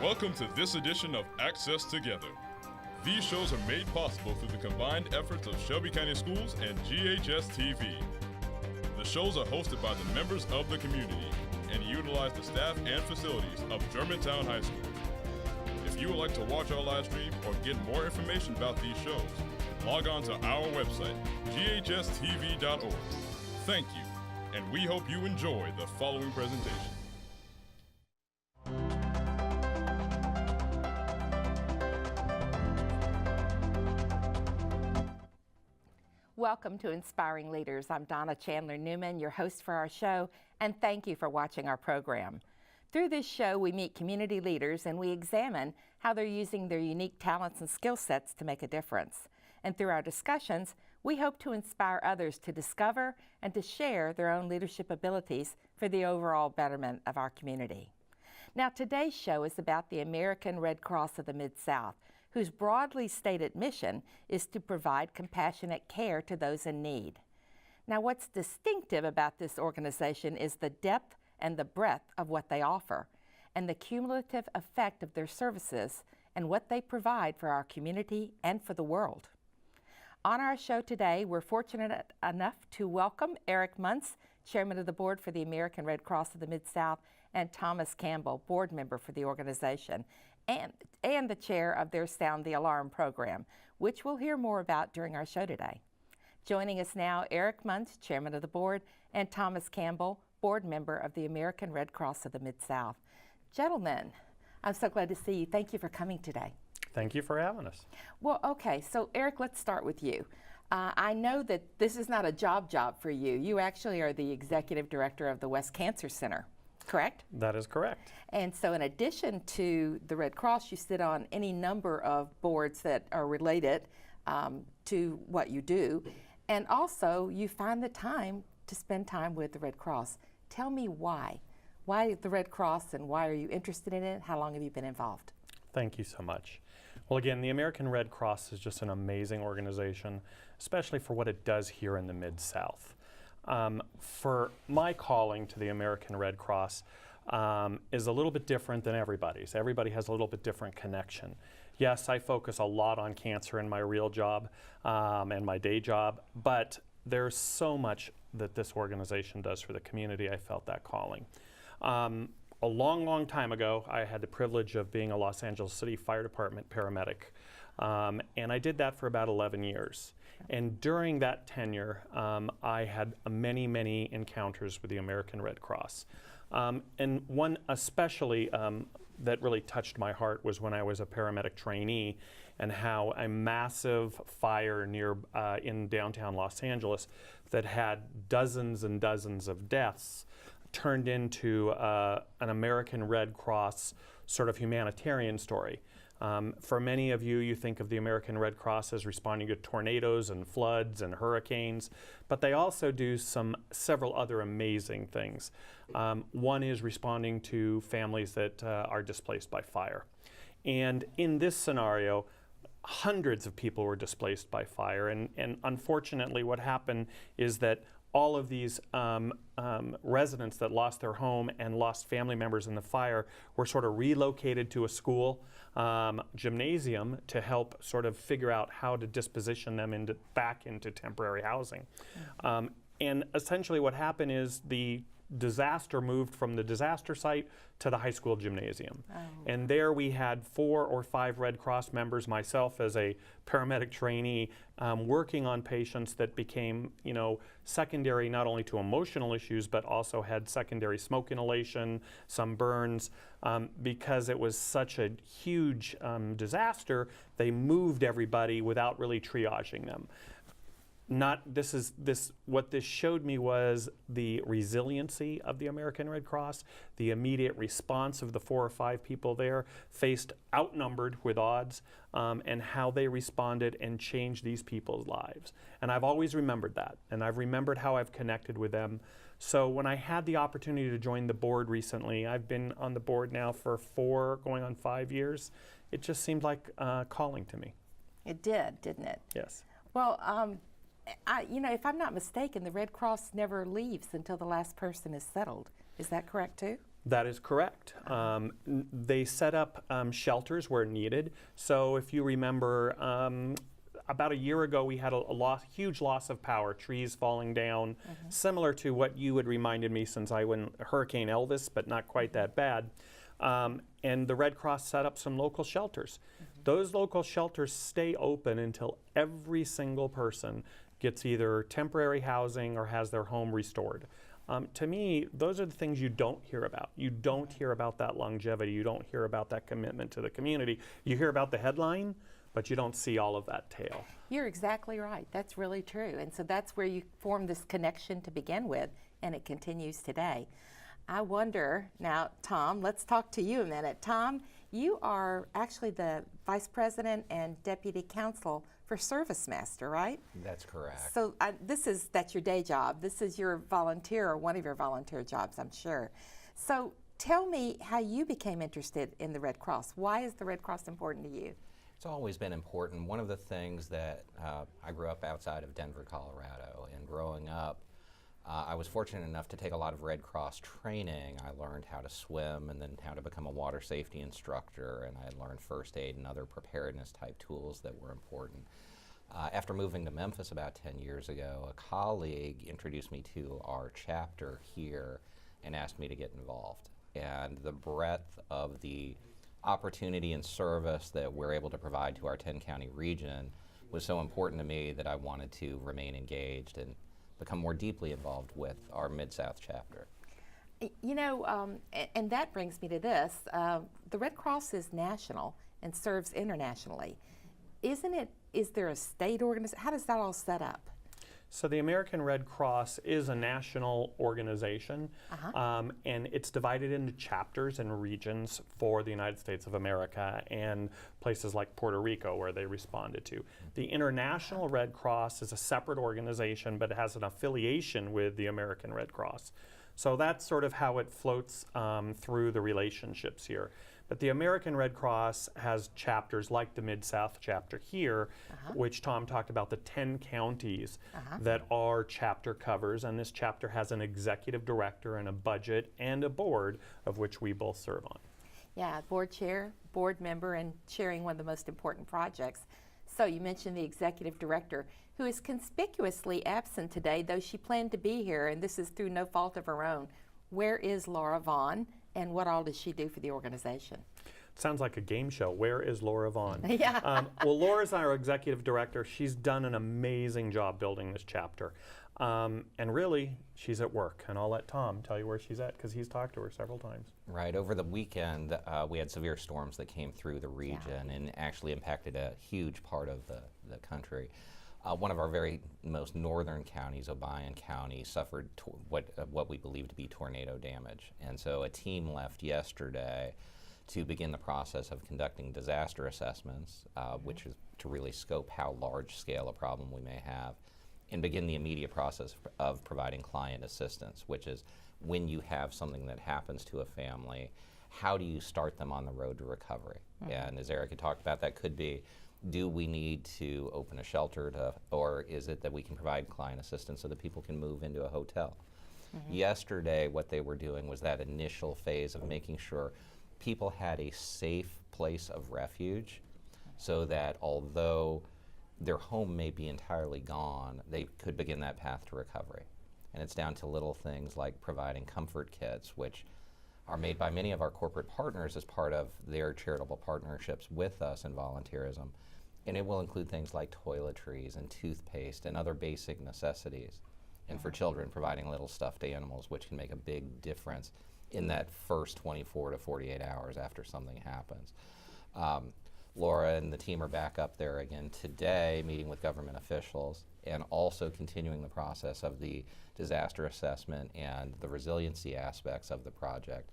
Welcome to this edition of Access Together. These shows are made possible through the combined efforts of Shelby County Schools and GHS-TV. The shows are hosted by the members of the community and utilize the staff and facilities of Germantown High School. If you would like to watch our live stream or get more information about these shows, log on to our website, ghstv.org. Thank you, and we hope you enjoy the following presentation. Welcome to Inspiring Leaders. I'm Donna Chandler Newman, your host for our show, and thank you for watching our program. Through this show, we meet community leaders and we examine how they're using their unique talents and skill sets to make a difference. And through our discussions, we hope to inspire others to discover and to share their own leadership abilities for the overall betterment of our community. Now, today's show is about the American Red Cross of the Mid-South, whose broadly stated mission is to provide compassionate care to those in need. Now, what's distinctive about this organization is the depth and the breadth of what they offer, and the cumulative effect of their services and what they provide for our community and for the world. On our show today, we're fortunate enough to welcome Eric Muntz, Chairman of the Board for the American Red Cross of the Mid-South, and Thomas Campbell, Board Member for the organization, and the chair of their Sound the Alarm program, which we'll hear more about during our show today. Joining us now, Eric Muntz, Chairman of the Board, and Thomas Campbell, Board Member of the American Red Cross of the Mid-South. Gentlemen, I'm so glad to see you. Thank you for coming today. Thank you for having us. Well, okay, so Eric, let's start with you. I know that this is not a job for you. You actually are the Executive Director of the West Cancer Center, correct? That is correct. And so in addition to the Red Cross, you sit on any number of boards that are related to what you do. And also, you find the time to spend time with the Red Cross. Tell me why. Why the Red Cross, and why are you interested in it? How long have you been involved? Thank you so much. Well, again, the American Red Cross is just an amazing organization, especially for what it does here in the Mid-South. For my calling to the American Red Cross is a little bit different than everybody's. Everybody has a little bit different connection. Yes, I focus a lot on cancer in my real job and my day job, but there's so much that this organization does for the community. I felt that calling. A long time ago, I had the privilege of being a Los Angeles City Fire Department paramedic, and I did that for about 11 years. And during that tenure, I had many encounters with the American Red Cross. And one especially that really touched my heart was when I was a paramedic trainee, and how a massive fire near in downtown Los Angeles that had dozens and dozens of deaths turned into an American Red Cross sort of humanitarian story. For many of you, you think of the American Red Cross as responding to tornadoes and floods and hurricanes, but they also do several other amazing things. One is responding to families that are displaced by fire. And in this scenario, hundreds of people were displaced by fire, and unfortunately what happened is that all of these residents that lost their home and lost family members in the fire were sort of relocated to a school gymnasium to help sort of figure out how to disposition them back into temporary housing. And essentially what happened is the disaster moved from the disaster site to the high school gymnasium. Oh. And there we had 4 or 5 Red Cross members, myself as a paramedic trainee, working on patients that became, secondary not only to emotional issues, but also had secondary smoke inhalation, some burns. Because it was such a huge disaster, they moved everybody without really triaging them. What this showed me was the resiliency of the American Red Cross, the immediate response of the 4 or 5 people there, faced outnumbered with odds, and how they responded and changed these people's lives. And I've always remembered that, and I've remembered how I've connected with them. So when I had the opportunity to join the board recently, I've been on the board now for 4, going on 5 years, it just seemed like calling to me. It did, didn't it? Yes. Well, if I'm not mistaken, the Red Cross never leaves until the last person is settled. Is that correct too? That is correct. They set up shelters where needed. So if you remember, about a year ago we had a huge loss of power, trees falling down, similar to what you had reminded me since I went Hurricane Elvis, but not quite that bad. And the Red Cross set up some local shelters. Those local shelters stay open until every single person gets either temporary housing or has their home restored. To me, those are the things you don't hear about. You don't hear about that longevity. You don't hear about that commitment to the community. You hear about the headline, but you don't see all of that tail. You're exactly right. That's really true. And so that's where you form this connection to begin with, and it continues today. I wonder, now, Tom, let's talk to you a minute. Tom, you are actually the Vice President and Deputy Counsel for Service Master, right? That's correct. So that's your day job. This is your volunteer, or one of your volunteer jobs, I'm sure. So tell me how you became interested in the Red Cross. Why is the Red Cross important to you? It's always been important. One of the things that I grew up outside of Denver, Colorado, and growing up, I was fortunate enough to take a lot of Red Cross training. I learned how to swim and then how to become a water safety instructor, and I learned first aid and other preparedness type tools that were important. After moving to Memphis about 10 years ago, a colleague introduced me to our chapter here and asked me to get involved. And the breadth of the opportunity and service that we're able to provide to our 10-county region was so important to me that I wanted to remain engaged and become more deeply involved with our Mid-South chapter. You know, and that brings me to this. The Red Cross is national and serves internationally. Is there a state organization? How does that all set up? So the American Red Cross is a national organization, and it's divided into chapters and regions for the United States of America and places like Puerto Rico where they responded to. The International Red Cross is a separate organization, but it has an affiliation with the American Red Cross. So that's sort of how it floats through the relationships here. But the American Red Cross has chapters like the Mid-South chapter here, which Tom talked about, the 10 counties that our chapter covers. And this chapter has an executive director and a budget and a board, of which we both serve on. Yeah, board chair, board member, and chairing one of the most important projects. So you mentioned the executive director, who is conspicuously absent today, though she planned to be here, and this is through no fault of her own. Where is Laura Vaughn? And what all does she do for the organization? Sounds like a game show. Where is Laura Vaughn? Yeah. Well, Laura's our executive director. She's done an amazing job building this chapter. And really, she's at work. And I'll let Tom tell you where she's at, because he's talked to her several times. Right. Over the weekend, we had severe storms that came through the region and actually impacted a huge part of the country. One of our very most northern counties, Obion County, suffered what we believe to be tornado damage. And so a team left yesterday to begin the process of conducting disaster assessments, which is to really scope how large scale a problem we may have, and begin the immediate process of providing client assistance, which is when you have something that happens to a family, how do you start them on the road to recovery? And as Erica talked about, that could be, do we need to open a shelter, or is it that we can provide client assistance so that people can move into a hotel? Yesterday, what they were doing was that initial phase of making sure people had a safe place of refuge, so that although their home may be entirely gone, they could begin that path to recovery. And it's down to little things like providing comfort kits, which are made by many of our corporate partners as part of their charitable partnerships with us in volunteerism. And it will include things like toiletries and toothpaste and other basic necessities. And for children, providing little stuffed animals, which can make a big difference in that first 24 to 48 hours after something happens. Laura and the team are back up there again today, meeting with government officials, and also continuing the process of the disaster assessment and the resiliency aspects of the project.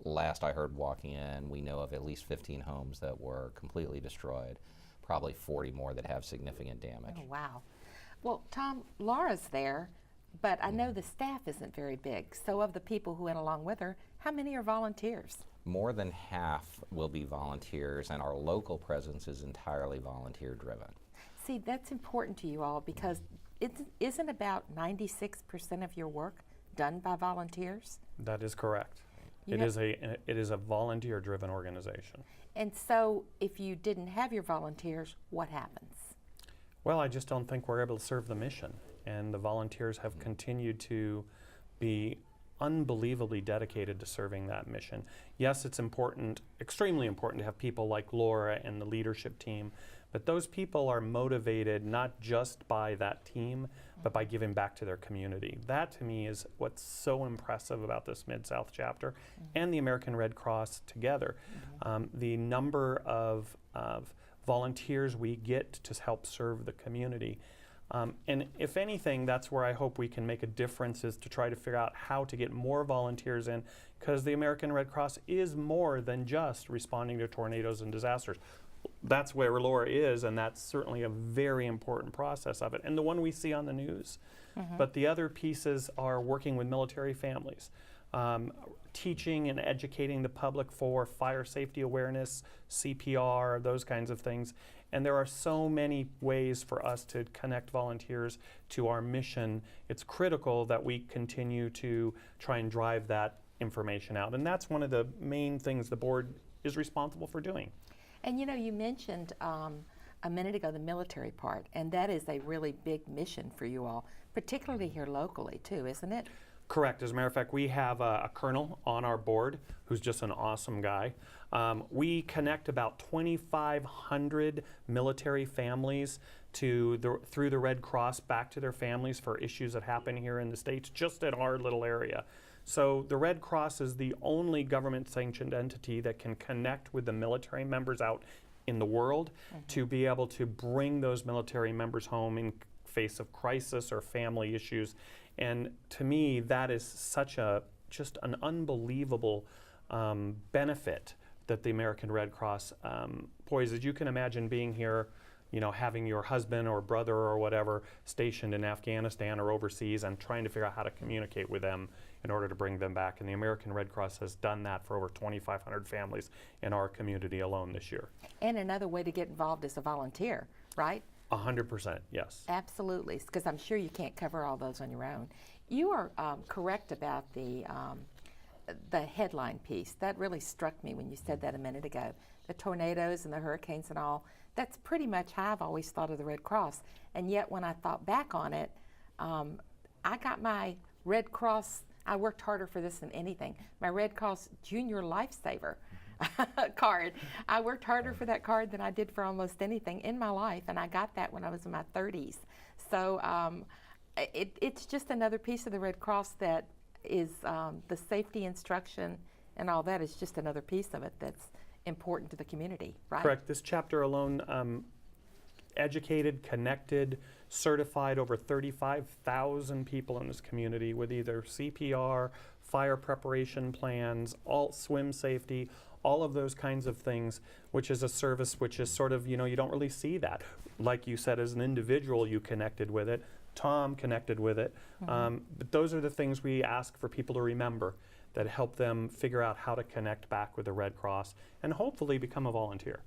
Last I heard walking in, we know of at least 15 homes that were completely destroyed, probably 40 more that have significant damage. Oh, wow. Well, Tom, Laura's there, but I know the staff isn't very big. So of the people who went along with her, how many are volunteers? More than half will be volunteers, and our local presence is entirely volunteer driven. See, that's important to you all, because isn't about 96% of your work done by volunteers? That is correct. It is a volunteer-driven organization. And so if you didn't have your volunteers, what happens? Well, I just don't think we're able to serve the mission. And the volunteers have continued to be unbelievably dedicated to serving that mission. Yes, it's important, extremely important to have people like Laura and the leadership team, but those people are motivated not just by that team, but by giving back to their community. That to me is what's so impressive about this Mid-South chapter and the American Red Cross together. The number of volunteers we get to help serve the community. And if anything, that's where I hope we can make a difference, is to try to figure out how to get more volunteers in, because the American Red Cross is more than just responding to tornadoes and disasters. That's where Laura is, and that's certainly a very important process of it, and the one we see on the news. But the other pieces are working with military families, teaching and educating the public for fire safety awareness, CPR, those kinds of things. And there are so many ways for us to connect volunteers to our mission. It's critical that we continue to try and drive that information out. And that's one of the main things the board is responsible for doing. And you know, you mentioned a minute ago the military part, and that is a really big mission for you all, particularly here locally too, isn't it? Correct. As a matter of fact, we have a colonel on our board who's just an awesome guy. We connect about 2,500 military families through the Red Cross back to their families for issues that happen here in the States, just in our little area. So the Red Cross is the only government-sanctioned entity that can connect with the military members out in the world to be able to bring those military members home in face of crisis or family issues. And to me, that is such just an unbelievable benefit that the American Red Cross poises. You can imagine being here, you know, having your husband or brother or whatever stationed in Afghanistan or overseas and trying to figure out how to communicate with them in order to bring them back. And the American Red Cross has done that for over 2,500 families in our community alone this year. And another way to get involved is a volunteer, right? 100%, yes. Absolutely, because I'm sure you can't cover all those on your own. You are correct about the headline piece. That really struck me when you said that a minute ago. The tornadoes and the hurricanes and all, that's pretty much how I've always thought of the Red Cross. And yet when I thought back on it, I got my Red Cross, I worked harder for this than anything, my Red Cross Junior Lifesaver card. I worked harder for that card than I did for almost anything in my life, and I got that when I was in my 30s. So it's just another piece of the Red Cross that is the safety instruction and all that is just another piece of it that's important to the community, right? Correct. This chapter alone educated, connected, certified over 35,000 people in this community with either CPR, fire preparation plans, swim safety, all of those kinds of things, which is a service which is sort of, you know, you don't really see that. Like you said, as an individual, you connected with it. Tom connected with it. But those are the things we ask for people to remember that help them figure out how to connect back with the Red Cross and hopefully become a volunteer.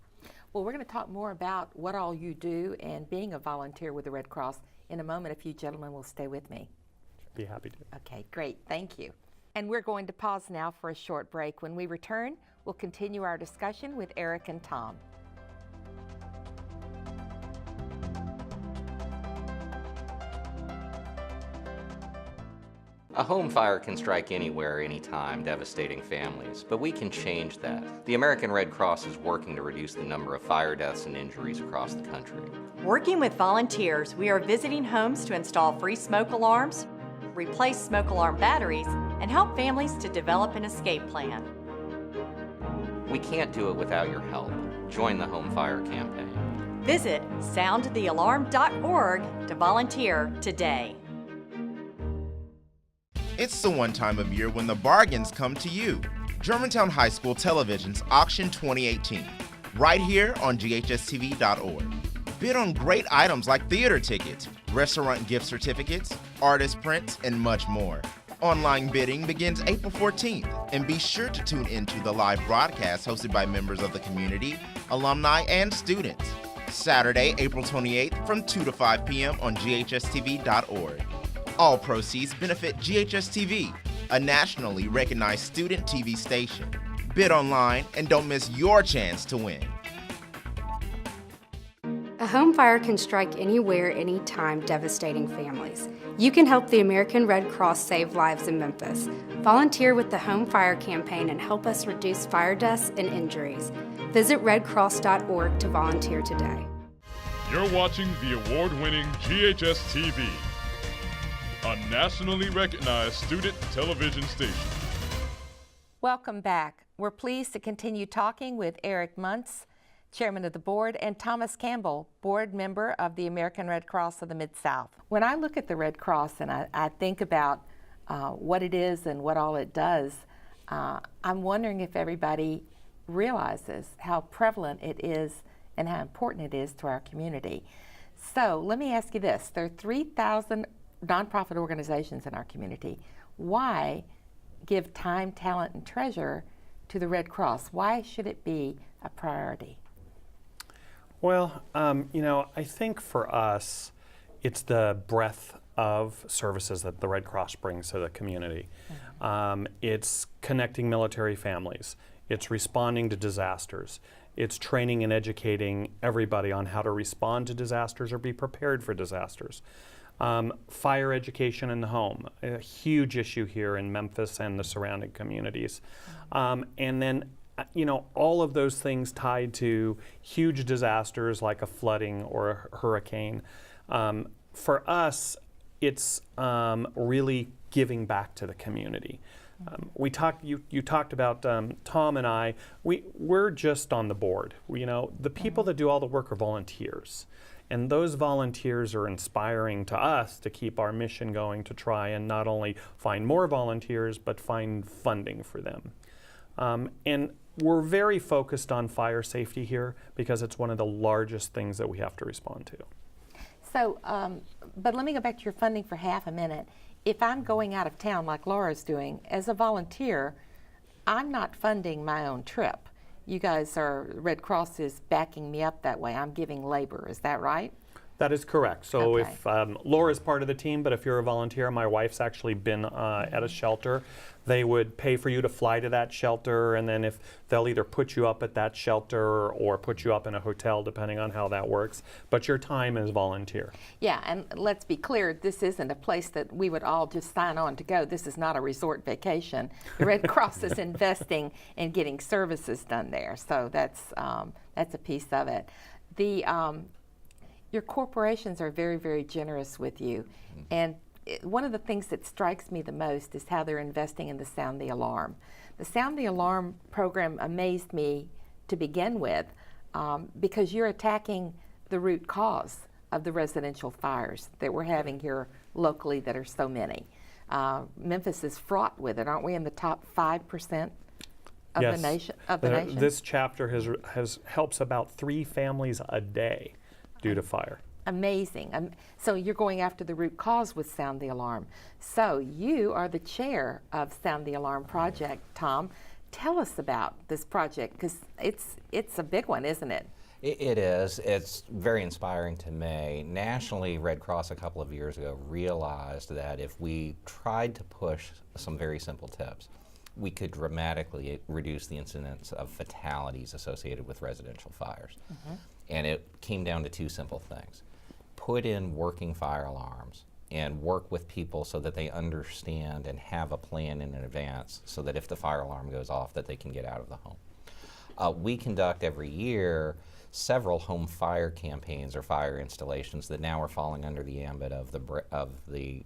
Well, we're going to talk more about what all you do and being a volunteer with the Red Cross in a moment if you gentlemen will stay with me. Be happy to. Okay, great. Thank you. And we're going to pause now for a short break. When we return, we'll continue our discussion with Eric and Tom. A home fire can strike anywhere, anytime, devastating families, but we can change that. The American Red Cross is working to reduce the number of fire deaths and injuries across the country. Working with volunteers, we are visiting homes to install free smoke alarms, replace smoke alarm batteries, and help families to develop an escape plan. We can't do it without your help. Join the Home Fire Campaign. Visit soundthealarm.org to volunteer today. It's the one time of year when the bargains come to you. Germantown High School Television's Auction 2018, right here on GHS-TV.org. Bid on great items like theater tickets, restaurant gift certificates, artist prints, and much more. Online bidding begins April 14th, and be sure to tune into the live broadcast hosted by members of the community, alumni, and students. Saturday, April 28th from 2 to 5 p.m. on GHS-TV.org. All proceeds benefit GHS-TV, a nationally recognized student TV station. Bid online and don't miss your chance to win. A home fire can strike anywhere, anytime, devastating families. You can help the American Red Cross save lives in Memphis. Volunteer with the Home Fire Campaign and help us reduce fire deaths and injuries. Visit redcross.org to volunteer today. You're watching the award-winning GHS-TV, a nationally recognized student television station. Welcome back. We're pleased to continue talking with Eric Muntz, Chairman of the Board, and Thomas Campbell, Board Member of the American Red Cross of the Mid-South. When I look at the Red Cross and I think about what it is and what all it does, I'm wondering if everybody realizes how prevalent it is and how important it is to our community. So let me ask you this. There are 3,000 nonprofit organizations in our community. Why give time, talent, and treasure to the Red Cross? Why should it be a priority? Well, I think for us, it's the breadth of services that the Red Cross brings to the community. It's connecting military families. It's responding to disasters. It's training and educating everybody on how to respond to disasters or be prepared for disasters. Fire education in the home, a huge issue here in Memphis and the surrounding communities. And then all of those things tied to huge disasters like a flooding or a hurricane. For us, it's really giving back to the community. You talked about Tom and I. We're just on the board. The people that do all the work are volunteers. And those volunteers are inspiring to us to keep our mission going, to try and not only find more volunteers, but find funding for them. And we're very focused on fire safety here because it's one of the largest things that we have to respond to. So, but let me go back to your funding for half a minute. If I'm going out of town like Laura's doing, as a volunteer, I'm not funding my own trip. You guys Red Cross is backing me up that way. I'm giving labor, is that right? That is correct. So okay. If Laura's part of the team, but if you're a volunteer, my wife's actually been at a shelter. They would pay for you to fly to that shelter, and then if they'll either put you up at that shelter or put you up in a hotel, depending on how that works. But your time is volunteer. Yeah, and let's be clear, this isn't a place that we would all just sign on to go. This is not a resort vacation. The Red Cross is investing in getting services done there, so that's a piece of it. Your corporations are very, very generous with you, and one of the things that strikes me the most is how they're investing in the Sound the Alarm. The Sound the Alarm program amazed me to begin with because you're attacking the root cause of the residential fires that we're having here locally that are so many. Memphis is fraught with it. Aren't we in the top 5% of yes. the nation? This chapter helps about 3 families a day due to fire. Amazing. So you're going after the root cause with Sound the Alarm. So you are the chair of Sound the Alarm Project, Tom. Tell us about this project, because it's a big one, isn't it? It is. It's very inspiring to me. Nationally, Red Cross a couple of years ago realized that if we tried to push some very simple tips, we could dramatically reduce the incidence of fatalities associated with residential fires. And it came down to 2 simple things. Put in working fire alarms and work with people so that they understand and have a plan in advance so that if the fire alarm goes off that they can get out of the home. We conduct every year several home fire campaigns or fire installations that now are falling under the ambit of the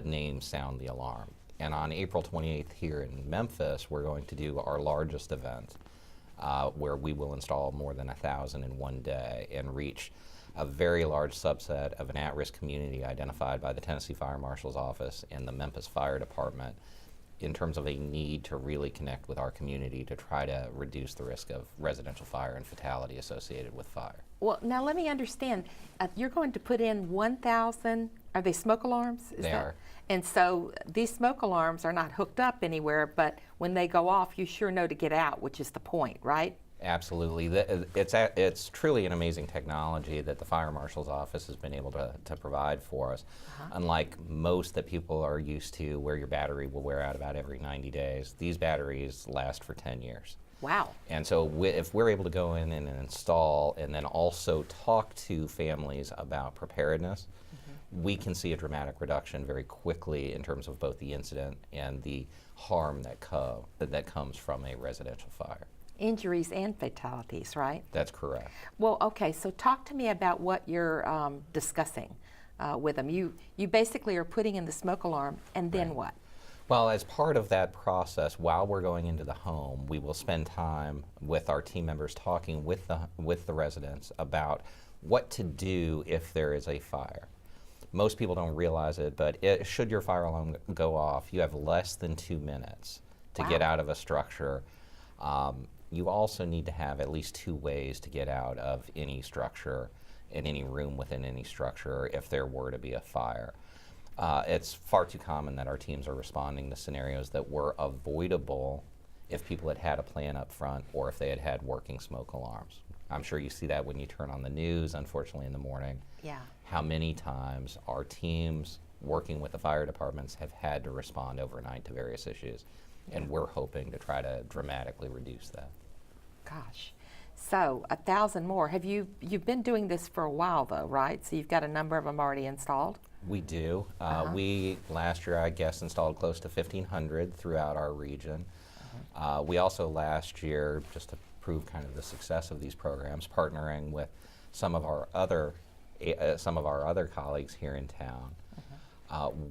name Sound the Alarm. And on April 28th here in Memphis, we're going to do our largest event where we will install more than 1,000 in one day and reach a very large subset of an at-risk community identified by the Tennessee Fire Marshal's Office and the Memphis Fire Department in terms of a need to really connect with our community to try to reduce the risk of residential fire and fatality associated with fire. Well, now let me understand. You're going to put in 1,000, are they smoke alarms? They are. And so these smoke alarms are not hooked up anywhere, but when they go off, you sure know to get out, which is the point, right? Absolutely. It's truly an amazing technology that the Fire Marshal's Office has been able to provide for us. Unlike most that people are used to, where your battery will wear out about every 90 days, these batteries last for 10 years. Wow. And so if we're able to go in and install and then also talk to families about preparedness, we can see a dramatic reduction very quickly in terms of both the incident and the harm that comes from a residential fire. Injuries and fatalities, right? That's correct. Well, okay, so talk to me about what you're discussing with them. You basically are putting in the smoke alarm, and then what? Well, as part of that process, while we're going into the home, we will spend time with our team members talking with the residents about what to do if there is a fire. Most people don't realize it, but should your fire alarm go off, you have less than 2 minutes to get out of a structure. You also need to have at least 2 ways to get out of any structure, in any room within any structure, if there were to be a fire. It's far too common that our teams are responding to scenarios that were avoidable if people had had a plan up front or if they had had working smoke alarms. I'm sure you see that when you turn on the news, unfortunately, in the morning. Yeah. How many times our teams working with the fire departments have had to respond overnight to various issues. And we're hoping to try to dramatically reduce that. Gosh. So 1,000 more. You've been doing this for a while though, right? So you've got a number of them already installed? We do. We, last year, I guess, installed close to 1,500 throughout our region. We also last year, just to prove kind of the success of these programs, partnering with some of our other colleagues here in town,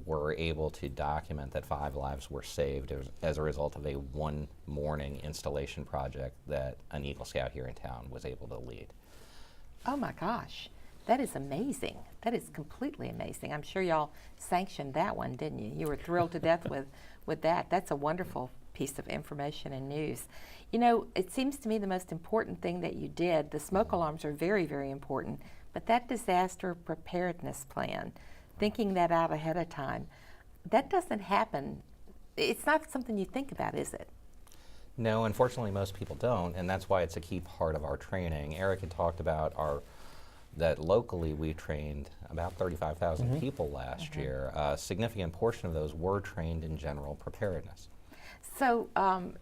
were able to document that 5 lives were saved as a result of a one morning installation project that an Eagle Scout here in town was able to lead. Oh my gosh, that is amazing. That is completely amazing. I'm sure y'all sanctioned that one, didn't you? You were thrilled to death with that. That's a wonderful piece of information and news. You know, it seems to me the most important thing that you did, the smoke alarms are very, very important, but that disaster preparedness plan, thinking that out ahead of time, that doesn't happen. It's not something you think about, is it? No, unfortunately most people don't, and that's why it's a key part of our training. Eric had talked about that locally we trained about 35,000 people last year. A significant portion of those were trained in general preparedness. So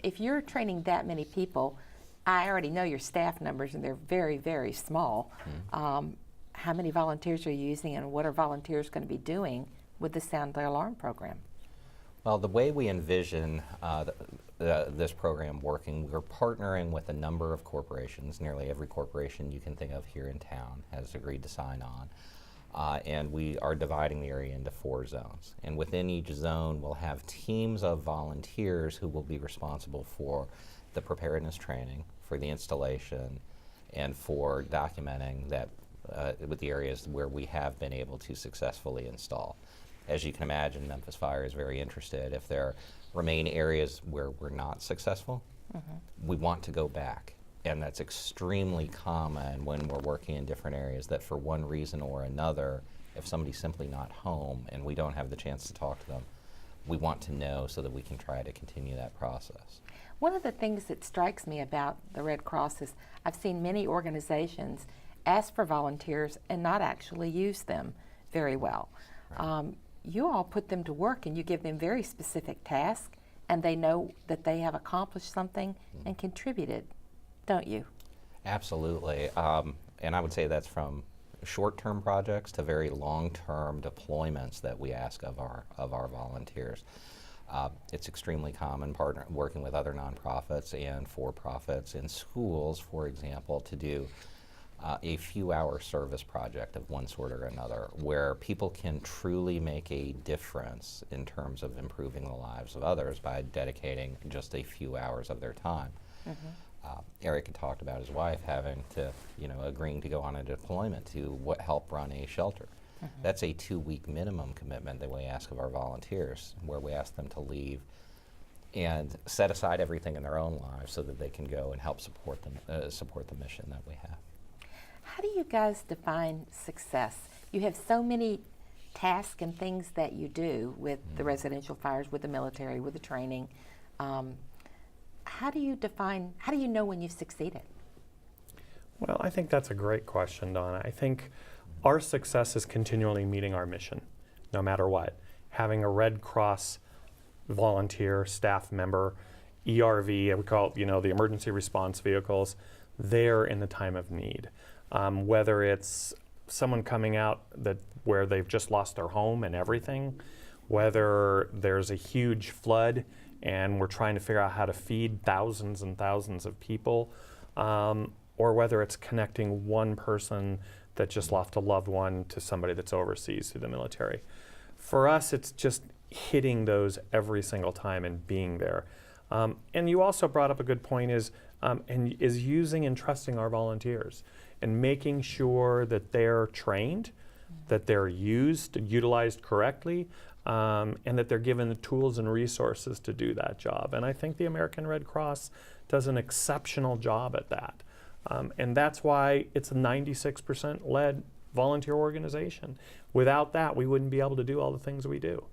if you're training that many people, I already know your staff numbers and they're very, very small. How many volunteers are you using and what are volunteers going to be doing with the Sound the Alarm program? Well, the way we envision this program working, we're partnering with a number of corporations. Nearly every corporation you can think of here in town has agreed to sign on. And we are dividing the area into 4 zones. And within each zone, we'll have teams of volunteers who will be responsible for the preparedness training, for the installation, and for documenting that with the areas where we have been able to successfully install. As you can imagine, Memphis Fire is very interested. If there remain areas where we're not successful, we want to go back. And that's extremely common when we're working in different areas, that for one reason or another, if somebody's simply not home and we don't have the chance to talk to them, we want to know so that we can try to continue that process. One of the things that strikes me about the Red Cross is I've seen many organizations ask for volunteers and not actually use them very well. Right. You all put them to work and you give them very specific tasks and they know that they have accomplished something and contributed, don't you? Absolutely. And I would say that's from short-term projects to very long-term deployments that we ask of our volunteers. It's extremely common working with other nonprofits and for-profits in schools, for example, to do a few-hour service project of one sort or another, where people can truly make a difference in terms of improving the lives of others by dedicating just a few hours of their time. Eric had talked about his wife having to, agreeing to go on a deployment to help run a shelter. That's a 2-week minimum commitment that we ask of our volunteers, where we ask them to leave and set aside everything in their own lives so that they can go and help support the mission that we have. How do you guys define success? You have so many tasks and things that you do with the residential fires, with the military, with the training. How do you know when you've succeeded? Well, I think that's a great question, Donna. I think our success is continually meeting our mission, no matter what. Having a Red Cross volunteer, staff member, ERV, we call it, the emergency response vehicles, there in the time of need. Whether it's someone coming out where they've just lost their home and everything, whether there's a huge flood and we're trying to figure out how to feed thousands and thousands of people, or whether it's connecting one person that just lost a loved one to somebody that's overseas through the military. For us, it's just hitting those every single time and being there. And you also brought up a good point is using and trusting our volunteers and making sure that they're trained, that they're utilized correctly, and that they're given the tools and resources to do that job. And I think the American Red Cross does an exceptional job at that. And that's why it's a 96% led volunteer organization. Without that, we wouldn't be able to do all the things we do.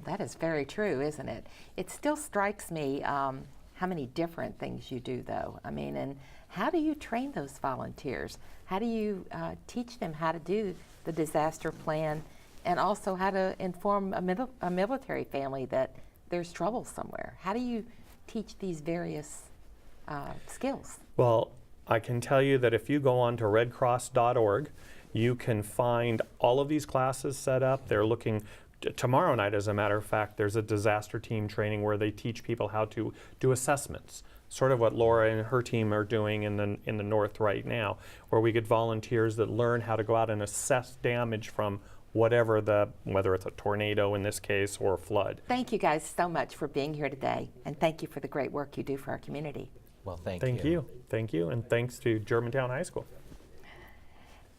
That is very true, isn't it? It still strikes me how many different things you do, though. I mean, and how do you train those volunteers? How do you teach them how to do the disaster plan, and also how to inform a military family that there's trouble somewhere? How do you teach these various skills? Well, I can tell you that if you go on to redcross.org, you can find all of these classes set up. They're looking tomorrow night, as a matter of fact, there's a disaster team training where they teach people how to do assessments, sort of what Laura and her team are doing in the north right now, where we get volunteers that learn how to go out and assess damage from whether it's a tornado in this case or a flood. Thank you guys so much for being here today, and thank you for the great work you do for our community. Well, thank you. Thank you, and thanks to Germantown High School.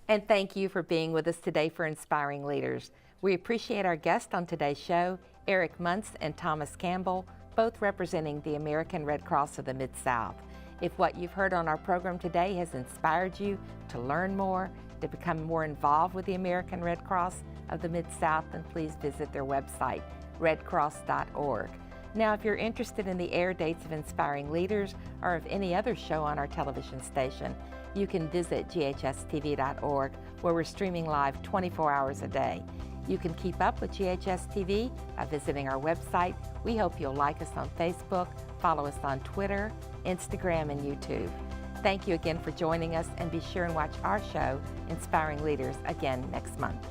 And thank you for being with us today for Inspiring Leaders. We appreciate our guests on today's show, Eric Muntz and Thomas Campbell, both representing the American Red Cross of the Mid-South. If what you've heard on our program today has inspired you to learn more, to become more involved with the American Red Cross of the Mid-South, then please visit their website, redcross.org. Now, if you're interested in the air dates of Inspiring Leaders or of any other show on our television station, you can visit GHS-TV.org, where we're streaming live 24 hours a day. You can keep up with GHS-TV by visiting our website. We hope you'll like us on Facebook, follow us on Twitter, Instagram, and YouTube. Thank you again for joining us, and be sure and watch our show, Inspiring Leaders, again next month.